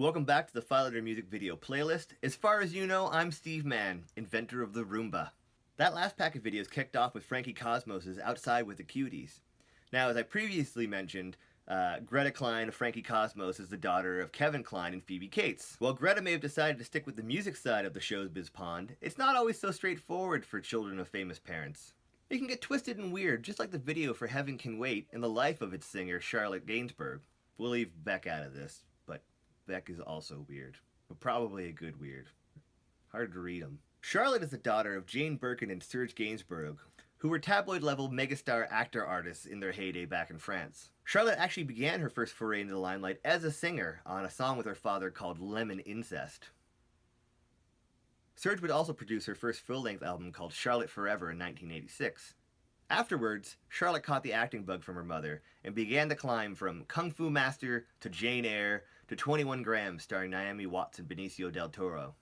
Welcome back to the File Under Music video playlist. As far as you know, I'm Steve Mann, inventor of the Roomba. That last pack of videos kicked off with Frankie Cosmos' Outside with the Cuties. Now, as I previously mentioned, Greta Klein of Frankie Cosmos is the daughter of Kevin Klein and Phoebe Cates. While Greta may have decided to stick with the music side of the showbiz pond, it's not always so straightforward for children of famous parents. It can get twisted and weird, just like the video for Heaven Can Wait and the life of its singer, Charlotte Gainsbourg. We'll leave Beck out of this, but Beck is also weird, but probably a good weird. Hard to read them. Charlotte is the daughter of Jane Birkin and Serge Gainsbourg, who were tabloid-level megastar actor-artists in their heyday back in France. Charlotte actually began her first foray into the limelight as a singer on a song with her father called Lemon Incest. Serge would also produce her first full-length album called Charlotte Forever in 1986. Afterwards, Charlotte caught the acting bug from her mother and began to climb from Kung Fu Master to Jane Eyre to 21 Grams starring Naomi Watts and Benicio del Toro.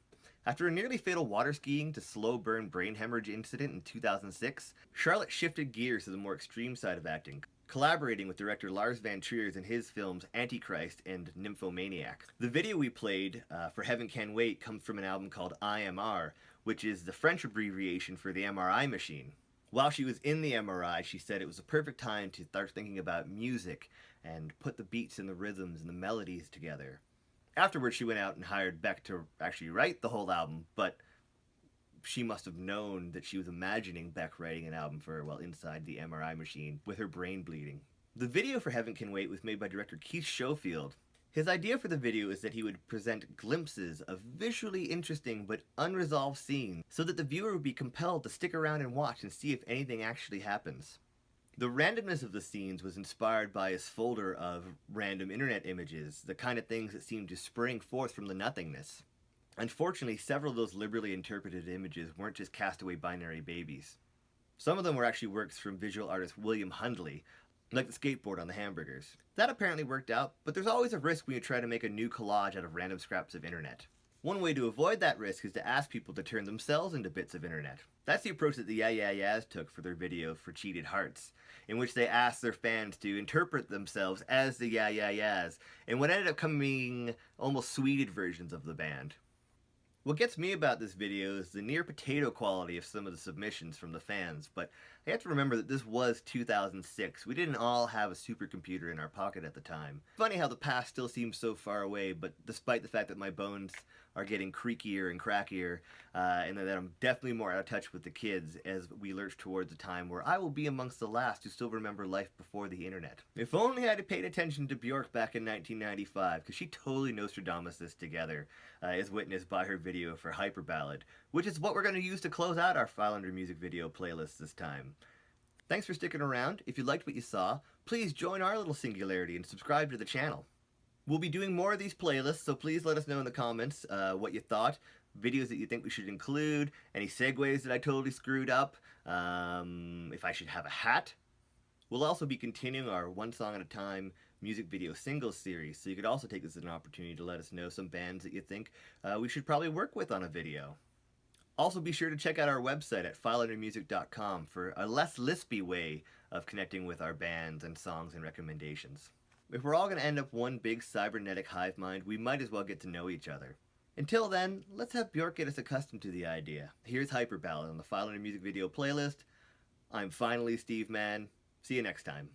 After a nearly fatal water skiing to slow burn brain hemorrhage incident in 2006, Charlotte shifted gears to the more extreme side of acting, collaborating with director Lars van Trier in his films Antichrist and Nymphomaniac. The video we played for Heaven Can Wait comes from an album called IMR, which is the French abbreviation for the MRI machine. While she was in the MRI, she said it was the perfect time to start thinking about music and put the beats and the rhythms and the melodies together. Afterwards, she went out and hired Beck to actually write the whole album, but she must have known that she was imagining Beck writing an album for her while inside the MRI machine with her brain bleeding. The video for Heaven Can Wait was made by director Keith Schofield. His idea for the video is that he would present glimpses of visually interesting but unresolved scenes so that the viewer would be compelled to stick around and watch and see if anything actually happens. The randomness of the scenes was inspired by his folder of random internet images, the kind of things that seemed to spring forth from the nothingness. Unfortunately, several of those liberally interpreted images weren't just castaway binary babies. Some of them were actually works from visual artist William Hundley, like the skateboard on the hamburgers. That apparently worked out, but there's always a risk when you try to make a new collage out of random scraps of internet. One way to avoid that risk is to ask people to turn themselves into bits of internet. That's the approach that the Yeah Yeah Yeahs took for their video for Cheated Hearts, in which they asked their fans to interpret themselves as the Yeah Yeah Yeahs, and what ended up coming almost sweeted versions of the band. What gets me about this video is the near potato quality of some of the submissions from the fans, but I have to remember that this was 2006. We didn't all have a supercomputer in our pocket at the time. Funny how the past still seems so far away, but despite the fact that my bones are getting creakier and crackier, and that I'm definitely more out of touch with the kids as we lurch towards a time where I will be amongst the last who still remember life before the internet. If only I'd have paid attention to Bjork back in 1995, because she totally Nostradamus this together, as witnessed by her video for Hyper Ballad, which is what we're going to use to close out our File Under Music video playlist this time. Thanks for sticking around. If you liked what you saw, please join our little singularity and subscribe to the channel. We'll be doing more of these playlists, so please let us know in the comments what you thought, videos that you think we should include, any segues that I totally screwed up, if I should have a hat. We'll also be continuing our one song at a time music video singles series, so you could also take this as an opportunity to let us know some bands that you think we should probably work with on a video. Also be sure to check out our website at fileundermusic.com for a less lispy way of connecting with our bands and songs and recommendations. If we're all going to end up one big cybernetic hive mind, we might as well get to know each other. Until then, let's have Bjork get us accustomed to the idea. Here's Hyper Ballad on the File Under Music video playlist. I'm finally Steve Mann. See you next time.